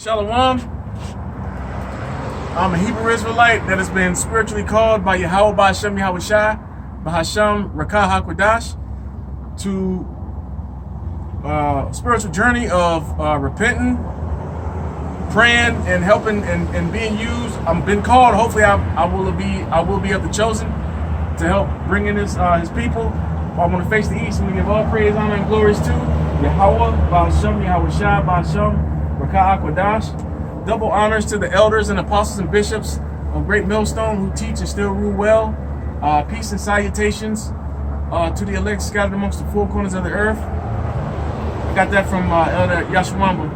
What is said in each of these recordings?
Shalom. I'm a Hebrew Israelite that has been spiritually called by Yahweh Ba'Hashem Yahushai, Ba'Hashem Rakah HaKodash, to a spiritual journey of repenting, praying, and helping and being used. I'm been called. Hopefully, I will be of the chosen to help bring in his people. I'm going to face the east and we give all praise, honor, and glories to Yahweh Ba'Hashem Yahushai, Ba'Hashem Rakah HaKodash. Double honors to the elders and apostles and bishops of Great Millstone who teach and still rule well. Peace and salutations to the elect scattered amongst the four corners of the earth. I got that from Elder Yashwamba.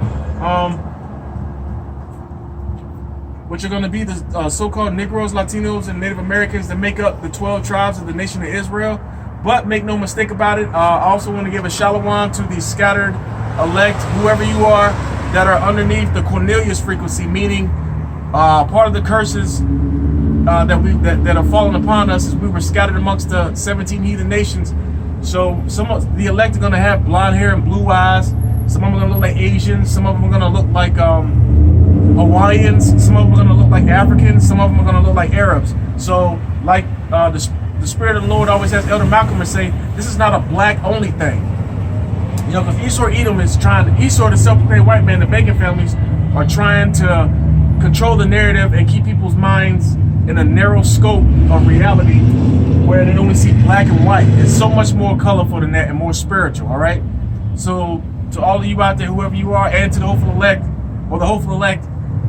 Which are going to be the so-called Negroes, Latinos, and Native Americans that make up the 12 tribes of the nation of Israel. But make no mistake about it, I also want to give a shalom to the scattered elect, whoever you are, that are underneath the Cornelius frequency, meaning part of the curses that are falling upon us is we were scattered amongst the 17 heathen nations. So some of the elect are going to have blonde hair and blue eyes. Some of them are going to look like Asians. Some of them are going to look like Hawaiians. Some of them are going to look like Africans. Some of them are going to look like Arabs. So like the Spirit of the Lord always has Elder Malcolm say, this is not a black only thing. You know, because Esau Edom is Esau, the self-proclaimed white man, the Bacon families are trying to control the narrative and keep people's minds in a narrow scope of reality where they only see black and white. It's so much more colorful than that and more spiritual, all right? So to all of you out there, whoever you are, and to the hopeful elect, or the hopeful elect,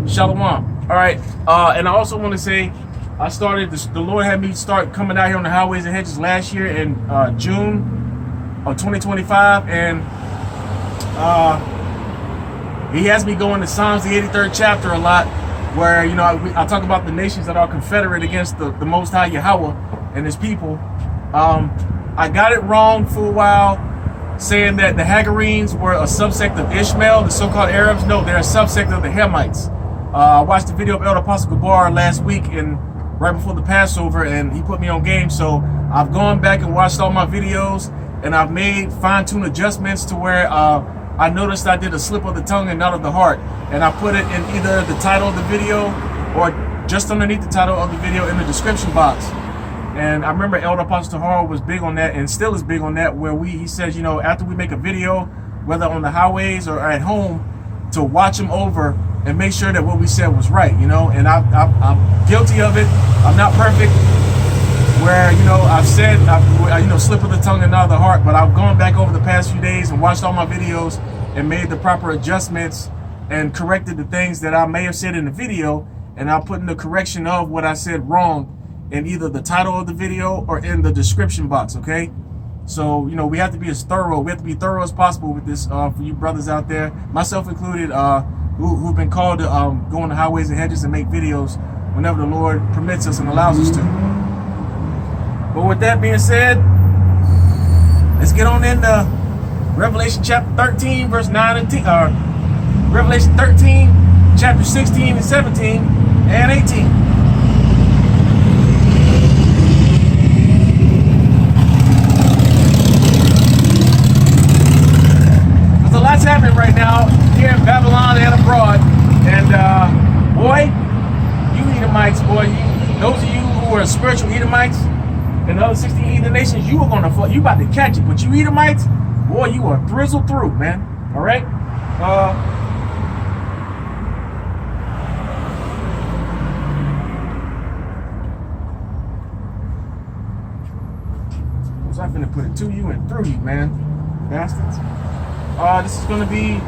shalom. All right, and I also want to say, I started, the Lord had me start coming out here on the highways and hedges last year in June of 2025, and he has me going to Psalms, the 83rd chapter a lot, where, you know, I talk about the nations that are confederate against the Most High Yahweh and his people. I got it wrong for a while, saying that the Hagarenes were a subsect of Ishmael, the so-called Arabs. No, they're a subsect of the Hamites. I watched the video of Elder Apostle Gabar last week and right before the Passover, and he put me on game. So I've gone back and watched all my videos, and I've made fine-tuned adjustments to where I noticed I did a slip of the tongue and not of the heart, and I put it in either the title of the video or just underneath the title of the video in the description box. And I remember Elder Apostle Tahar was big on that and still is big on that, where he says, you know, after we make a video, whether on the highways or at home, to watch them over and make sure that what we said was right, you know. And I'm guilty of it. I'm not perfect, where, you know, I've said, you know, slip of the tongue and not of the heart, but I've gone back over the past few days and watched all my videos and made the proper adjustments and corrected the things that I may have said in the video, and I'll put in the correction of what I said wrong in either the title of the video or in the description box, okay? So, you know, we have to be as thorough. We have to be thorough as possible with this for you brothers out there, myself included, who've been called to go on the highways and hedges and make videos whenever the Lord permits us and allows us to. But with that being said, let's get on into Revelation chapter 13, verse 9 and 10, Revelation 13, chapter 16 and 17 and 18. Lots happening right now here in Babylon and abroad, and boy, you Edomites, boy, those of you who are spiritual Edomites and the other 16 heathen nations, you about to catch it. But you Edomites, boy, you are thrizzled through, man. All right. I'm finna put it to you and through you, man, bastards. This is going to be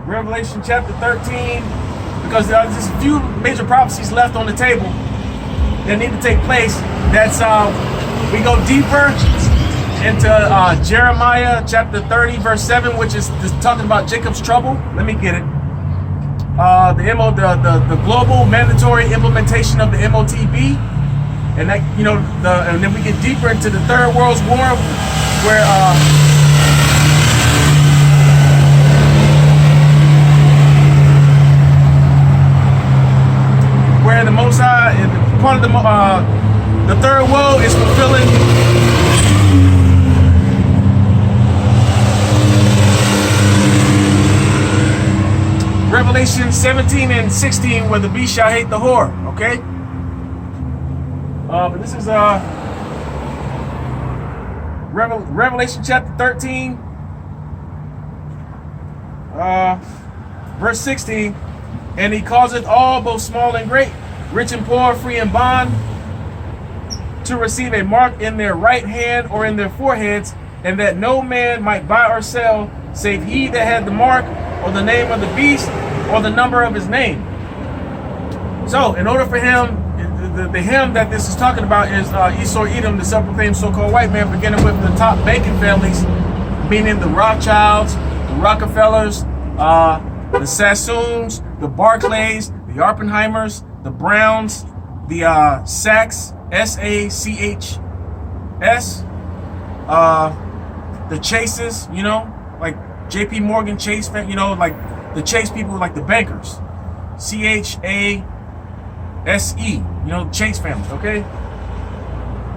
Revelation chapter 13, because there are just a few major prophecies left on the table that need to take place. That's we go deeper into Jeremiah chapter 30, verse 7, which is talking about Jacob's trouble. Let me get it. The global mandatory implementation of the MOTB, and that, you know, and then we get deeper into the Third World War, where the Most High, part of the Third World is fulfilling Revelation 17 and 16, where the beast shall hate the whore. Okay. But this is Revelation chapter 13, verse 16. And he causeth all, both small and great, rich and poor, free and bond, to receive a mark in their right hand or in their foreheads, and that no man might buy or sell, save he that had the mark, or the name of the beast, or the number of his name. So, in order for him, the him that this is talking about is Esau Edom, the self-proclaimed so-called white man, beginning with the top banking families, meaning the Rothschilds, the Rockefellers, the Sassoons, the Barclays, the Oppenheimers, the Browns, the Sachs, S-A-C-H-S, the Chases, you know, like J.P. Morgan Chase, you know, like the Chase people, like the bankers, C-H-A-S-E, you know, Chase family, okay?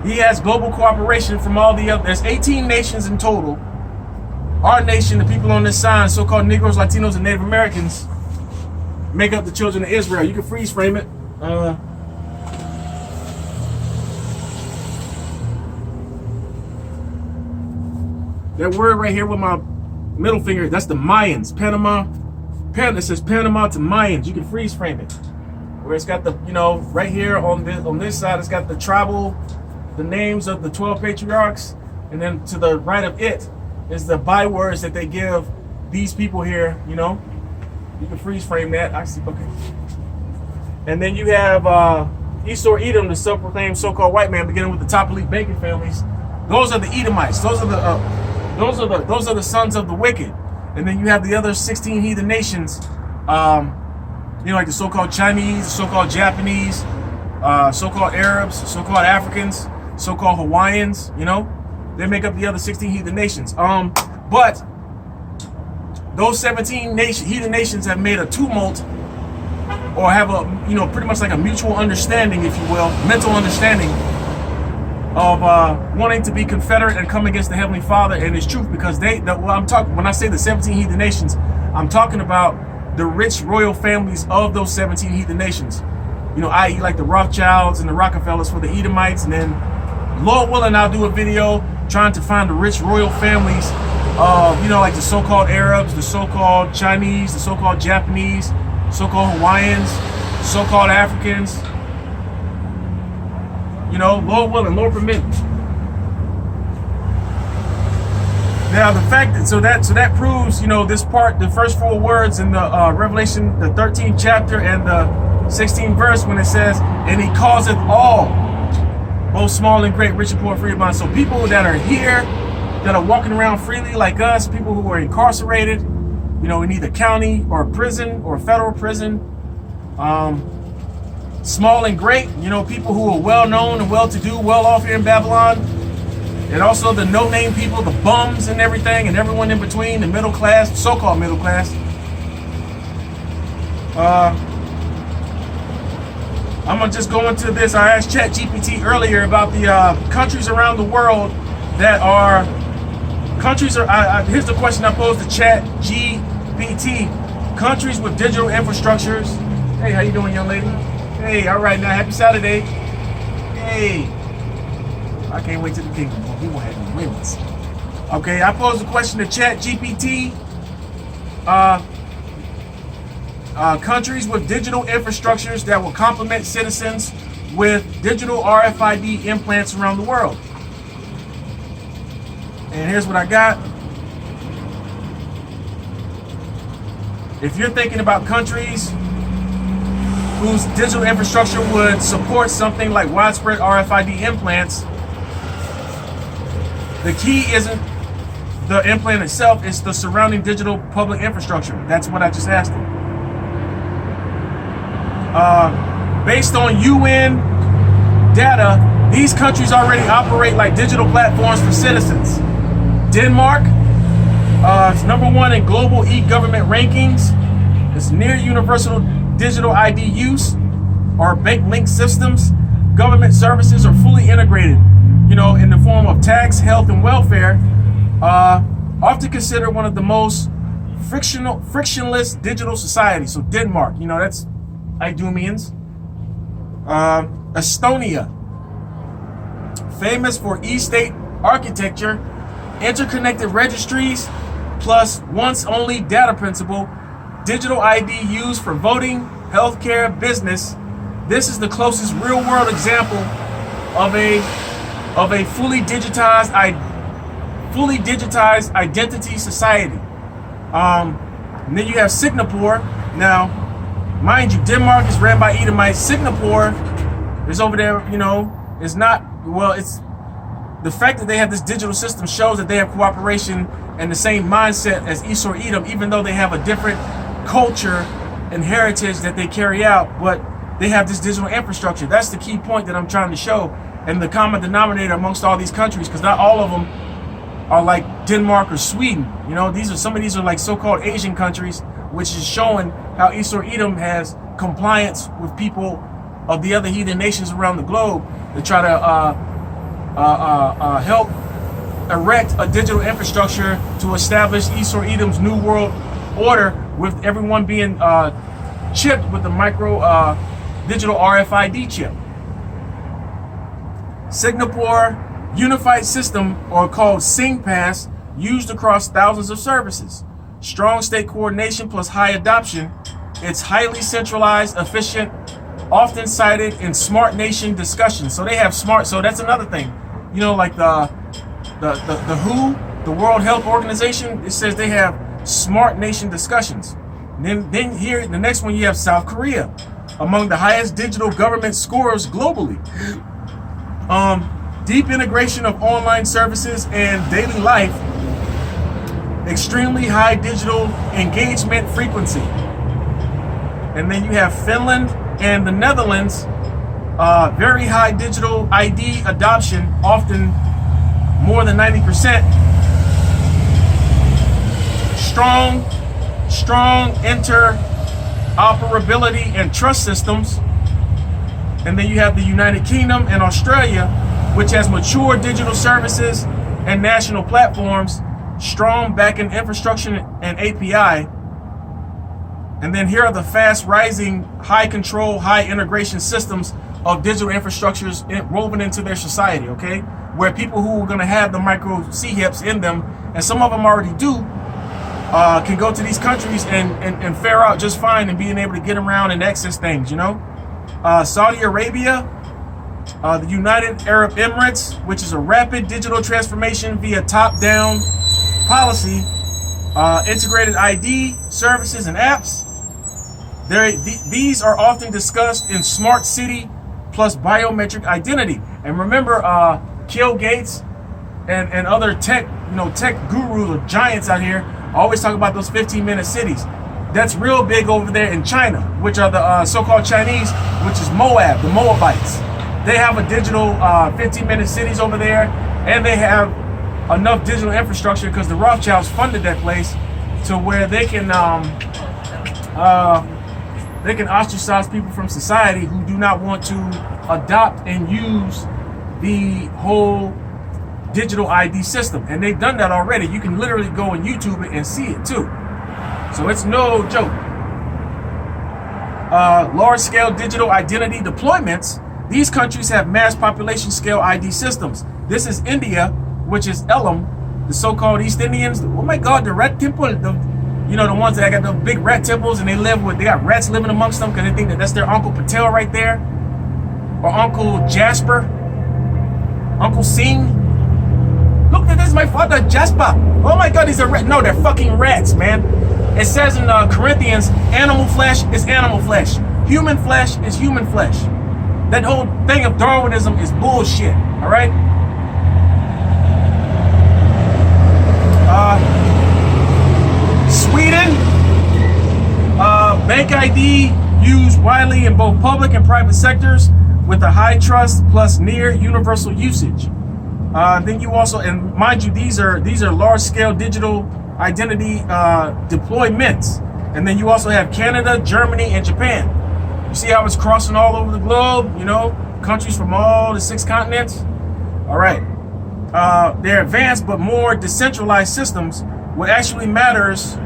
He has global cooperation from all the other, there's 18 nations in total. Our nation, the people on this sign, so-called Negroes, Latinos, and Native Americans, make up the children of Israel. You can freeze frame it. That word right here with my middle finger, that's the Mayans. Panama. It says Panama to Mayans. You can freeze frame it. Where it's got the, you know, right here on this side, it's got the tribal, the names of the 12 patriarchs. And then to the right of it is the bywords that they give these people here, you know. You can freeze frame that. I see, okay. And then you have Esau Edom, the self-proclaimed so-called white man, beginning with the top elite banking families. Those are the Edomites. Those are the sons of the wicked. And then you have the other 16 heathen nations, you know, like the so-called Chinese, the so-called Japanese, so-called Arabs, so-called Africans, so-called Hawaiians, you know. They make up the other 16 heathen nations. But those 17 heathen nations have made a tumult, or have a, you know, pretty much like a mutual understanding, if you will, mental understanding of wanting to be confederate and come against the Heavenly Father and His truth, because when I say the 17 heathen nations, I'm talking about the rich royal families of those 17 heathen nations. You know, i.e. like the Rothschilds and the Rockefellers for the Edomites, and then Lord willing, I'll do a video trying to find the rich royal families of, you know, like the so-called Arabs, the so-called Chinese, the so-called Japanese, so-called Hawaiians, so-called Africans. You know, Lord willing, Lord permitting. Now the fact that so that proves, you know, this part, the first 4 words in the Revelation, the 13th chapter and the 16th verse, when it says, and he causeth all, both small and great, rich and poor, free and bond. So people that are here, that are walking around freely like us, people who are incarcerated, you know, in either county or prison or federal prison, small and great, you know, people who are well known and well to do, well off here in Babylon, and also the no-name people, the bums and everything, and everyone in between, the middle class, so-called middle class. I'm gonna just go into this. I asked ChatGPT earlier about the countries around the world that are here's the question I posed to ChatGPT. Countries with digital infrastructures. Hey, how you doing, young lady? Hey, all right now, happy Saturday. Hey, I can't wait till the kingdom. We won't have any wins. Okay, I posed a question to ChatGPT. Countries with digital infrastructures that will complement citizens with digital RFID implants around the world. And here's what I got. If you're thinking about countries whose digital infrastructure would support something like widespread RFID implants, the key isn't the implant itself, it's the surrounding digital public infrastructure. That's what I just asked him. Based on UN data, these countries already operate like digital platforms for citizens. Denmark is #1 in global e-government rankings. It's near universal digital ID use, or bank link systems. Government services are fully integrated, you know, in the form of tax, health, and welfare. Often considered one of the most frictionless digital society. So Denmark, you know, that's Idumeans. Estonia, famous for e-state architecture, interconnected registries, plus once-only data principle, digital ID used for voting, healthcare, business. This is the closest real-world example of a fully digitized identity society. And then you have Singapore. Now, mind you, Denmark is ran by Edomites. Singapore is over there, you know, it's not, well, it's the fact that they have this digital system shows that they have cooperation and the same mindset as Esau Edom, even though they have a different culture and heritage that they carry out, but they have this digital infrastructure. That's the key point that I'm trying to show, and the common denominator amongst all these countries, because not all of them are like Denmark or Sweden. You know, some of these are like so-called Asian countries, which is showing how Esau Edom has compliance with people of the other heathen nations around the globe to try to help erect a digital infrastructure to establish Esau Edom's new world order, with everyone being chipped with the micro digital RFID chip. Singapore unified system, or called SingPass, used across thousands of services. Strong state coordination plus high adoption. It's highly centralized, efficient, often cited in smart nation discussions. So they have smart, so that's another thing. You know, like the WHO, the World Health Organization, it says they have smart nation discussions. And then here, the next one, you have South Korea, among the highest digital government scores globally. Deep integration of online services and daily life, extremely high digital engagement frequency. And then you have Finland and the Netherlands, very high digital ID adoption, often more than 90%. Strong interoperability and trust systems. And then you have the United Kingdom and Australia, which has mature digital services and national platforms, strong backend infrastructure and API. And then here are the fast rising, high control, high integration systems of digital infrastructures woven into their society, okay? Where people who are gonna have the micro CHIPs in them, and some of them already do, can go to these countries and fare out just fine and being able to get around and access things, you know? Saudi Arabia, the United Arab Emirates, which is a rapid digital transformation via top-down policy, integrated ID services and apps. These are often discussed in smart city plus biometric identity. And remember, Bill Gates and other tech gurus or giants out here always talk about those 15-minute cities. That's real big over there in China, which are the so-called Chinese, which is Moab, the Moabites. They have a digital 15-minute cities over there, and they have enough digital infrastructure because the Rothschilds funded that place to where they can ostracize people from society who do not want to adopt and use the whole digital ID system. And they've done that already. You can literally go on YouTube and see it too. So it's no joke. Large-scale digital identity deployments. These countries have mass population scale ID systems. This is India, which is Elam, the so-called East Indians. Oh my God, the rat temple, the ones that got the big rat temples, and they got rats living amongst them because they think that that's their Uncle Patel right there, or Uncle Jasper, Uncle Singh. Look, this is my father Jasper. Oh my God, these are rats. No, they're fucking rats, man. It says in Corinthians, animal flesh is animal flesh. Human flesh is human flesh. That whole thing of Darwinism is bullshit, all right? Sweden, Bank ID used widely in both public and private sectors with a high trust plus near universal usage. Then you also, and mind you, these are large-scale digital identity deployments. And then you also have Canada, Germany, and Japan. You see how it's crossing all over the globe, you know, countries from all the 6 continents. All right. They're advanced but more decentralized systems. What actually matters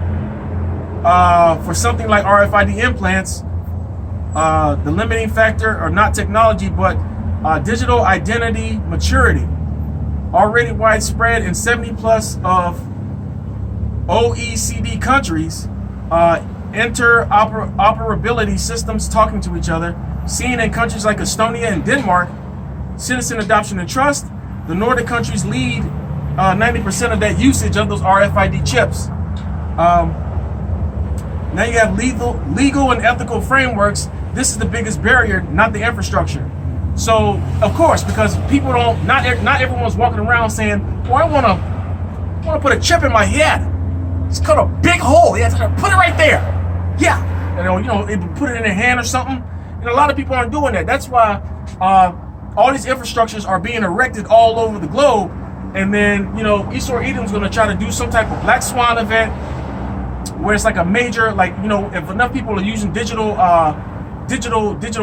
for something like RFID implants, the limiting factor are not technology, but digital identity maturity, already widespread in 70 plus of OECD countries. Interoperability systems talking to each other, seen in countries like Estonia and Denmark. Citizen adoption and trust, the Nordic countries lead 90% of that usage of those RFID chips. Now you have legal and ethical frameworks. This is the biggest barrier, not the infrastructure. So, of course, because people don't, not everyone's walking around saying, well, I want to put a chip in my head. It's cut a big hole. Yeah, put it right there. Yeah. Put it in their hand or something. And a lot of people aren't doing that. That's why all these infrastructures are being erected all over the globe. And then, Esau Edom's going to try to do some type of Black Swan event where it's like a major, if enough people are using digital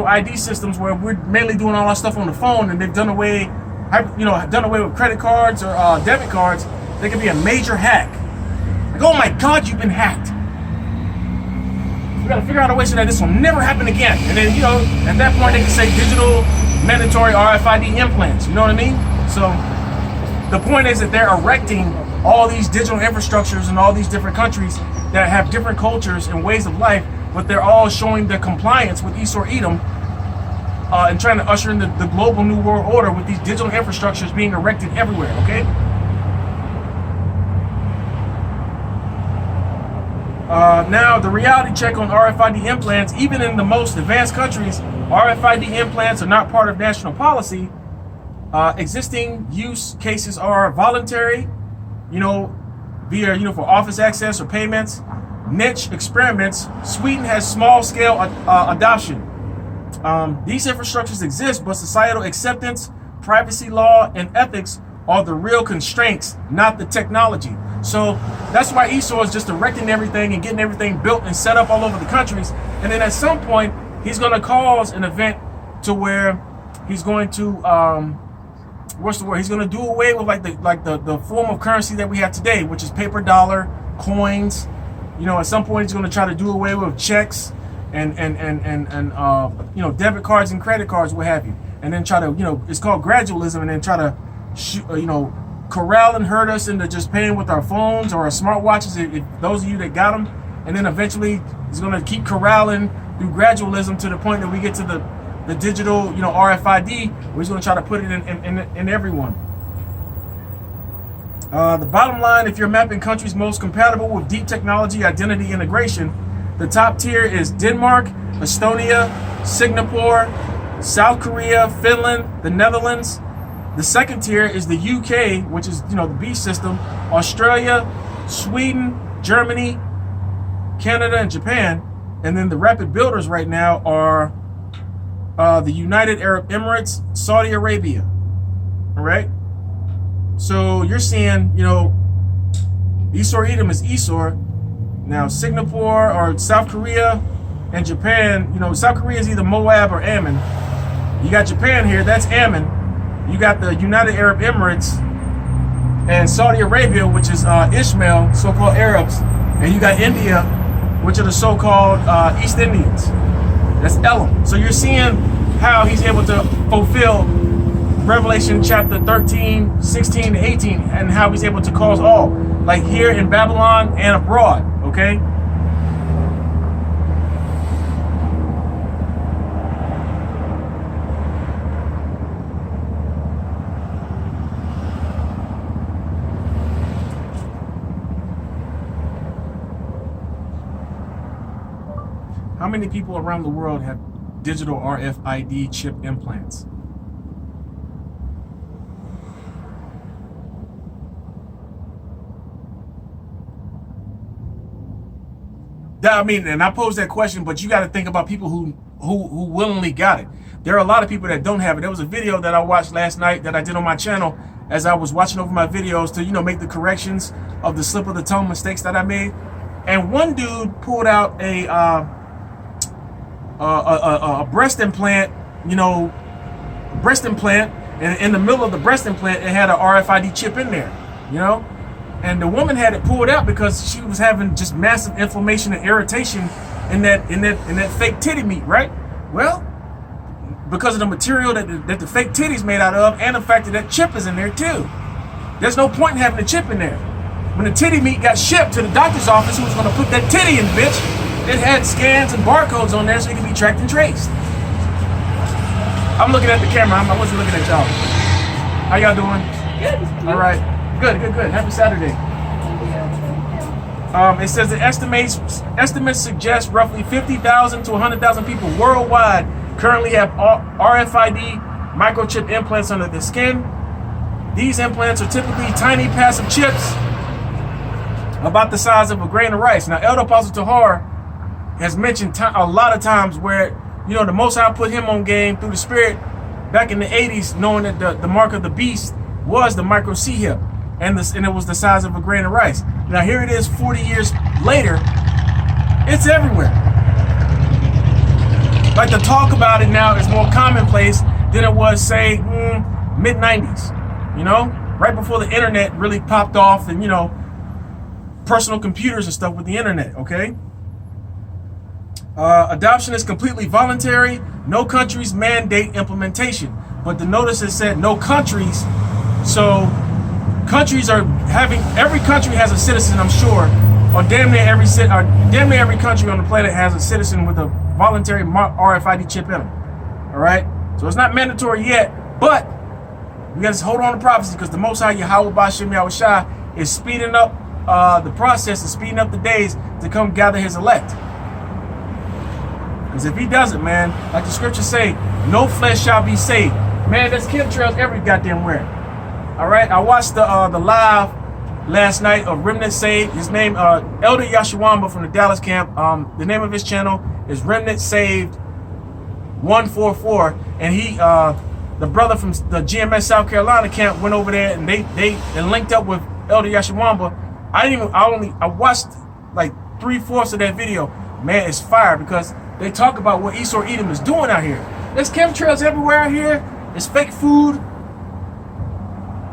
ID systems where we're mainly doing all our stuff on the phone, and they've done away with credit cards or debit cards, there could be a major hack. Like, oh my God, you've been hacked. We got to figure out a way so that this will never happen again. And then, at that point, they can say digital mandatory RFID implants. You know what I mean? So the point is that they're erecting all these digital infrastructures in all these different countries that have different cultures and ways of life, but they're all showing their compliance with Esau Edom and trying to usher in the global new world order with these digital infrastructures being erected everywhere, okay? Now, the reality check on RFID implants, even in the most advanced countries, RFID implants are not part of national policy. Existing use cases are voluntary, via, for office access or payments. Niche experiments. Sweden has small-scale adoption. These infrastructures exist, but societal acceptance, privacy law, and ethics are the real constraints, not the technology. So that's why Esau is just erecting everything and getting everything built and set up all over the countries. And then at some point, he's going to cause an event to where he's going to, he's going to do away with the form of currency that we have today, which is paper dollar, coins. At some point, he's going to try to do away with checks and debit cards and credit cards, what have you. And then try to, it's called gradualism, and then try to, corral and herd us into just paying with our phones or our smartwatches, if those of you that got them. And then eventually he's going to keep corralling through gradualism to the point that we get to the digital, RFID, where he's going to try to put it in everyone. The bottom line, if you're mapping countries most compatible with deep technology identity integration, the top tier is Denmark, Estonia, Singapore, South Korea, Finland, the Netherlands. The second tier is the UK, which is, the B system, Australia, Sweden, Germany, Canada, and Japan. And then the rapid builders right now are the United Arab Emirates, Saudi Arabia. All right? So you're seeing, Esau Edom is Esau. Now, Singapore or South Korea and Japan, South Korea is either Moab or Ammon. You got Japan here, that's Ammon. You got the United Arab Emirates and Saudi Arabia, which is Ishmael, so-called Arabs. And you got India, which are the so-called East Indians. That's Elam. So you're seeing how he's able to fulfill Revelation chapter 13, 16 to 18, and how he's able to cause all, like here in Babylon and abroad, okay? How many people around the world have digital RFID chip implants? And I pose that question, but you got to think about people who willingly got it. There are a lot of people that don't have it. There was a video that I watched last night that I did on my channel as I was watching over my videos to, make the corrections of the slip of the tongue mistakes that I made. And one dude pulled out a breast implant, and in the middle of the breast implant, it had an RFID chip in there, And the woman had it pulled out because she was having just massive inflammation and irritation in that fake titty meat, right? Well, because of the material that the fake titty's made out of, and the fact that that chip is in there too. There's no point in having the chip in there. When the titty meat got shipped to the doctor's office, who was going to put that titty in, bitch, it had scans and barcodes on there so it could be tracked and traced. I'm looking at the camera. I wasn't looking at y'all. How y'all doing? Good. All right. Good. Happy Saturday. It says the estimates suggest roughly 50,000 to 100,000 people worldwide currently have RFID microchip implants under their skin. These implants are typically tiny passive chips about the size of a grain of rice. Now, Elder Apostle Tahar has mentioned a lot of times where, you know, the Most High put him on game through the Spirit back in the 80s, knowing that the mark of the beast was the micro C-hip, and it was the size of a grain of rice. Now, here it is 40 years later, it's everywhere. Like, the talk about it now is more commonplace than it was, say, mid-90s, you know? Right before the internet really popped off and, you know, personal computers and stuff with the internet, okay? Adoption is completely voluntary. No countries mandate implementation. But the notice has said no countries. So countries are having, every country has a citizen, I'm sure, or damn near every country on the planet has a citizen with a voluntary RFID chip in them. All right? So it's not mandatory yet, but we got to hold on to prophecy because the Most High Yahweh Ba'Shem Yahushua is speeding up the process and speeding up the days to come gather his elect. Because if he doesn't, man, like the scriptures say, no flesh shall be saved. Man, there's chemtrails every goddamn where. All right, I watched the live last night of Remnant Saved. His name, Elder Yashawamba from the Dallas camp. The name of his channel is Remnant Saved 144, and he, the brother from the GMS South Carolina camp, went over there and they linked up with Elder Yashawamba. I watched like 3/4 of that video. Man, it's fire because they talk about what Esau Edom is doing out here. There's chemtrails everywhere out here. There's fake food.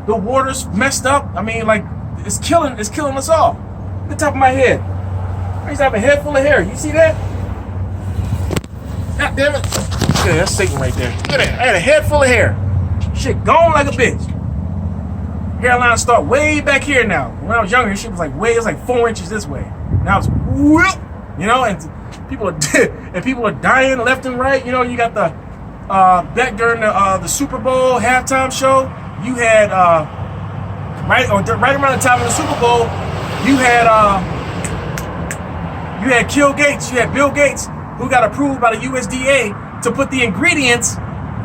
The water's messed up. I mean, like, it's killing us all. Look at the top of my head. I used to have a head full of hair. You see that? God damn it. Yeah, that's Satan right there. Look at that. I had a head full of hair. Shit gone like a bitch. Hairline start way back here now. When I was younger, shit was like it was like 4 inches this way. Now it's whoop, you know, and people are dying left and right. You know, you got the back during the Super Bowl halftime show. You had right around the time of the Super Bowl, you had Bill Gates, who got approved by the USDA to put the ingredients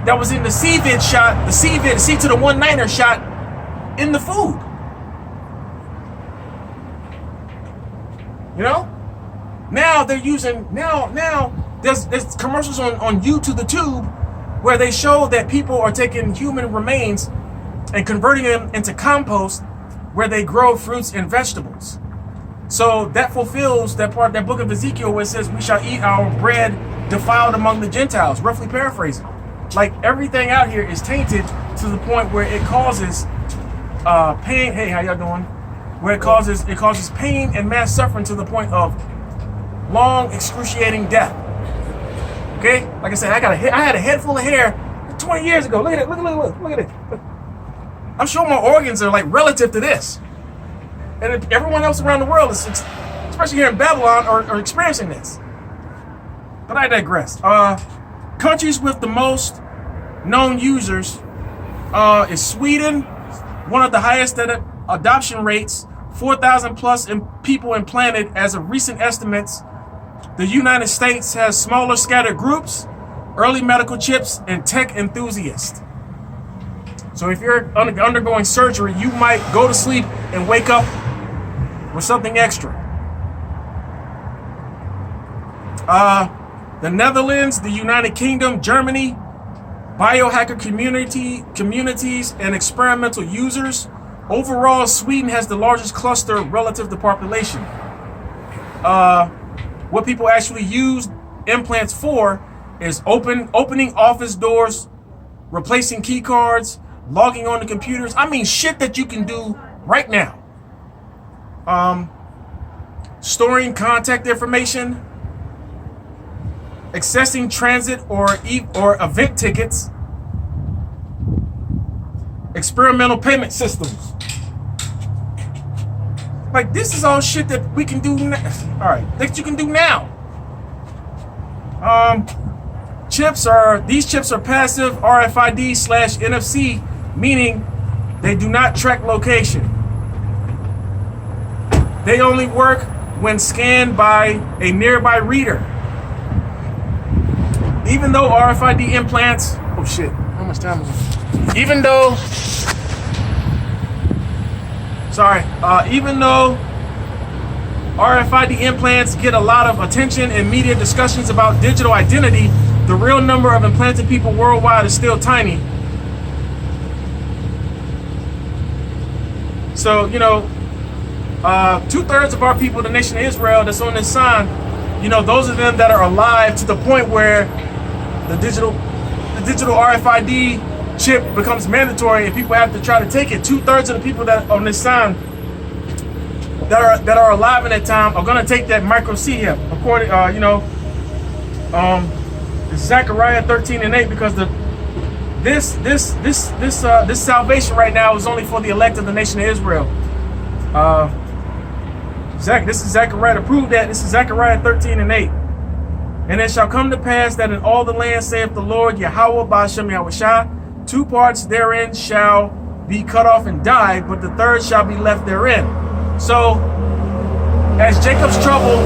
that was in the CVID shot, the C to the 1/9 shot, in the food. You know? Now they're using there's commercials on YouTube the Tube where they show that people are taking human remains and converting them into compost where they grow fruits and vegetables. So that fulfills that part, that book of Ezekiel where it says we shall eat our bread defiled among the Gentiles, roughly paraphrasing. Like, everything out here is tainted to the point where it causes pain. Hey, how y'all doing? Where it causes pain and mass suffering to the point of long, excruciating death. Okay, like I said, I had a head full of hair 20 years ago. Look at it. Look at it. I'm sure my organs are like relative to this, and everyone else around the world is, especially here in Babylon, are experiencing this. But I digress. Countries with the most known users is Sweden, one of the highest adoption rates, 4,000 plus people implanted as of recent estimates. The United States has smaller scattered groups, early medical chips, and tech enthusiasts. So if you're undergoing surgery, you might go to sleep and wake up with something extra. The Netherlands, the United Kingdom, Germany, biohacker communities, and experimental users. Overall, Sweden has the largest cluster relative to population. What people actually use implants for is opening office doors, replacing key cards, logging on to computers. I mean, shit that you can do right now. storing contact information, accessing transit or event tickets, experimental payment systems. Like, this is all shit that we can do now. All right, that you can do now. These chips are passive RFID/NFC, meaning they do not track location. They only work when scanned by a nearby reader. Even though RFID implants, oh shit, how much time is it? Even though RFID implants get a lot of attention in media discussions about digital identity, the real number of implanted people worldwide is still tiny. So, 2/3 of our people, the nation of Israel, that's on this sign, those of them that are alive to the point where the digital RFID chip becomes mandatory and people have to try to take it. 2/3 of the people that on this sign that are alive in that time are gonna take that micro chip. According, Zechariah 13:8, because this salvation right now is only for the elect of the nation of Israel. This is Zechariah to prove that. This is Zechariah 13:8. And it shall come to pass that in all the land, saith the Lord Yahweh Ba'ashem Yahushua, 2 parts therein shall be cut off and die, but the third shall be left therein. So, as Jacob's trouble,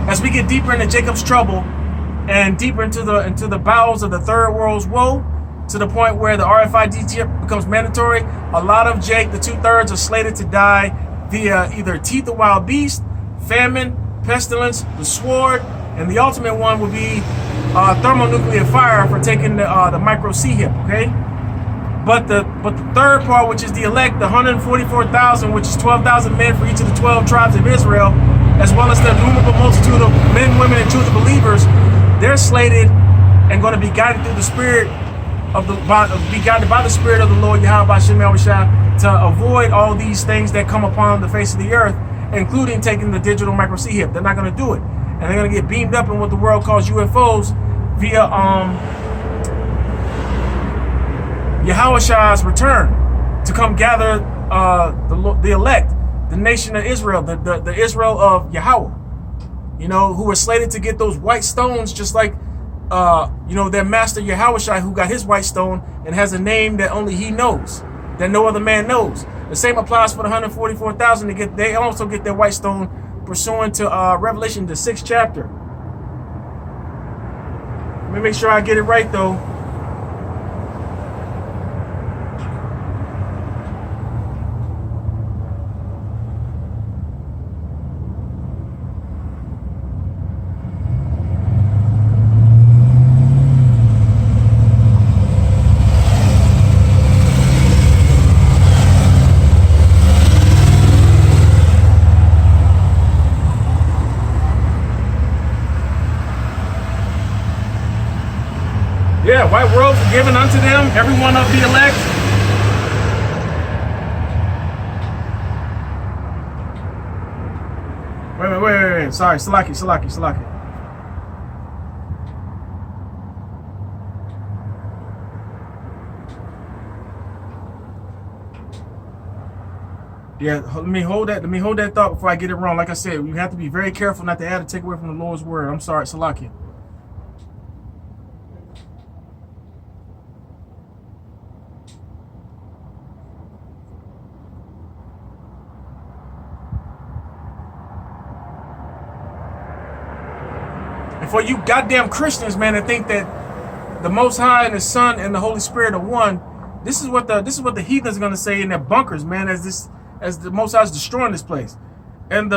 as we get deeper into Jacob's trouble and deeper into the bowels of the third world's woe, to the point where the RFID chip becomes mandatory, a lot of Jake, the 2/3, are slated to die via either teeth of wild beast, famine, pestilence, the sword, and the ultimate one would be thermonuclear fire for taking the micro chip. Okay, but the third part, which is the elect, the 144,000, which is 12,000 men for each of the 12 tribes of Israel, as well as the innumerable multitude of men, women, and children believers, they're slated and going to be guided through the Spirit be guided by the Spirit of the Lord Yahweh Ba'ashem Yahushua to avoid all these things that come upon the face of the earth, including taking the digital micro chip. They're not going to do it, and they're going to get beamed up in what the world calls UFOs via Yahushua's return to come gather the elect, the nation of Israel, the Israel of Yahweh, who were slated to get those white stones, just like their master Yahushua, who got his white stone and has a name that only he knows, that no other man knows. The same applies for the 144,000. They also get their white stone pursuant to Revelation, the 6th chapter. Let me make sure I get it right, though. Yeah, white robes were given unto them, every one of the elect. Wait. Sorry, Salaki. Yeah, let me hold that thought before I get it wrong. Like I said, you have to be very careful not to add or take away from the Lord's word. I'm sorry, Salaki. For you goddamn Christians, man, that think that the Most High and the Son and the Holy Spirit are one, this is what the heathens are gonna say in their bunkers, man, as the Most High is destroying this place. And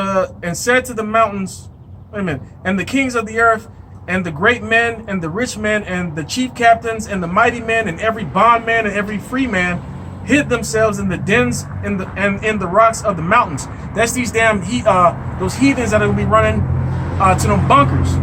said to the mountains, wait a minute, and the kings of the earth, and the great men, and the rich men, and the chief captains, and the mighty men, and every bondman and every free man, hid themselves in the dens and in the rocks of the mountains. That's these damn those heathens that are gonna be running to them bunkers.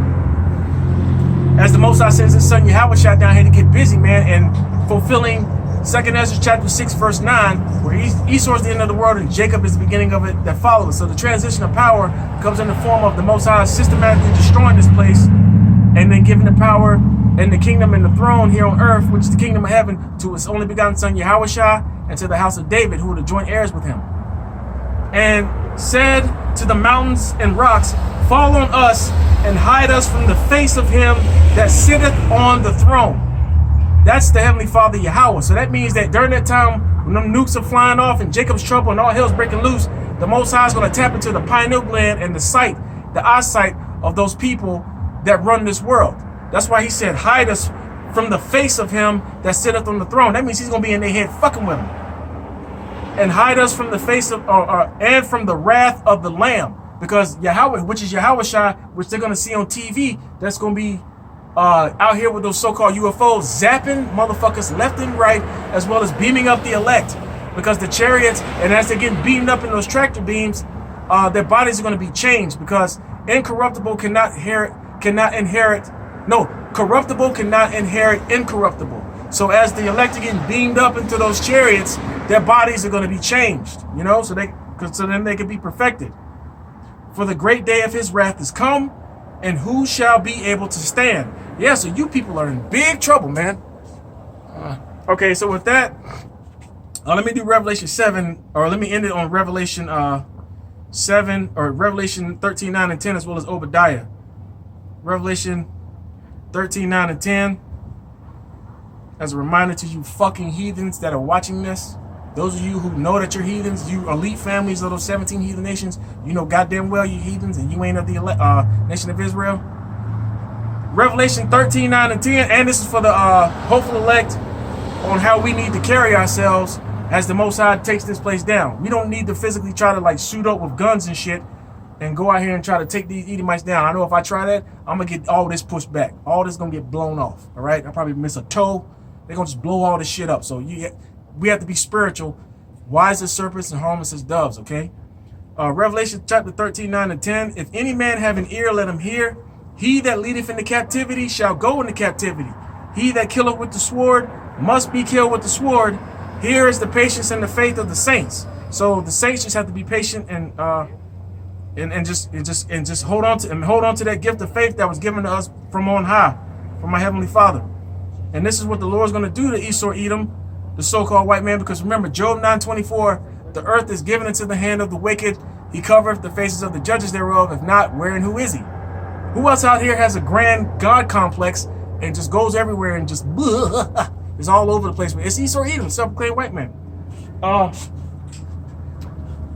As the Most High sends his son Yahweh shot down here to get busy, man, and fulfilling 2nd Ezra chapter 6 verse 9, where Esau is the end of the world and Jacob is the beginning of it that follows. So the transition of power comes in the form of the Most High systematically destroying this place and then giving the power and the kingdom and the throne here on earth, which is the kingdom of heaven, to his only begotten son Yahushua, and to the house of David, who are the joint heirs with him. And said to the mountains and rocks, fall on us and hide us from the face of him that sitteth on the throne. That's the Heavenly Father Yahweh. So that means that during that time, when them nukes are flying off and Jacob's trouble and all hell's breaking loose, the Most High is going to tap into the pineal gland and the sight, the eyesight of those people that run this world. That's why he said, hide us from the face of him that sitteth on the throne. That means he's going to be in their head fucking with them. And hide us from the face of, and from the wrath of the Lamb. Because Yahweh, which is Yahushua, which they're going to see on TV, that's going to be out here with those so-called UFOs, zapping motherfuckers left and right, as well as beaming up the elect. Because the chariots, and as they're getting beamed up in those tractor beams, their bodies are going to be changed. Because corruptible cannot inherit incorruptible. So as the elect are getting beamed up into those chariots, their bodies are going to be changed, you know, so then they can be perfected. For the great day of his wrath is come, and who shall be able to stand? Yeah, so you people are in big trouble, man. Okay, so with that, let me do Revelation 7, or let me end it on Revelation 7, or Revelation 13, 9, and 10, as well as Obadiah. Revelation 13, 9, and 10. As a reminder to you fucking heathens that are watching this, those of you who know that you're heathens, you elite families of those 17 heathen nations, you know goddamn well you heathens and you ain't of the nation of Israel. Revelation 13, 9, and 10, and this is for the hopeful elect on how we need to carry ourselves as the Most High takes this place down. We don't need to physically try to like suit up with guns and shit and go out here and try to take these Edomites down. I know if I try that, I'm going to get all this pushed back. All this going to get blown off, all right? I'll probably miss a toe. They're going to just blow all this shit up. So we have to be spiritual, wise as serpents and harmless as doves, okay? Revelation chapter 13, 9, and 10. If any man have an ear, let him hear. He that leadeth into captivity shall go into captivity. He that killeth with the sword must be killed with the sword. Here is the patience and the faith of the saints. So the saints just have to be patient and just hold on to that gift of faith that was given to us from on high, from my Heavenly Father. And this is what the Lord's going to do to Esau Edom, the so-called white man, because remember, Job 9:24, the earth is given into the hand of the wicked. He covereth the faces of the judges thereof. If not, where and who is he? Who else out here has a grand God complex and just goes everywhere and just is all over the place? It's Esau Edom, self-proclaimed white man.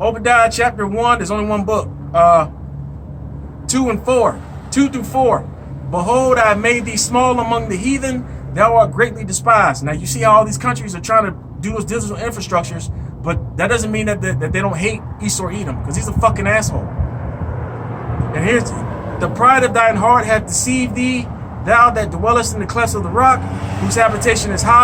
Obadiah chapter 1, there's only one book. 2 through 4. Behold, I have made thee small among the heathen. Thou art greatly despised. Now you see how all these countries are trying to do those digital infrastructures, but that doesn't mean that they don't hate Esau Edom, because he's a fucking asshole. And here's the pride of thine heart hath deceived thee, thou that dwellest in the clefts of the rock, whose habitation is high.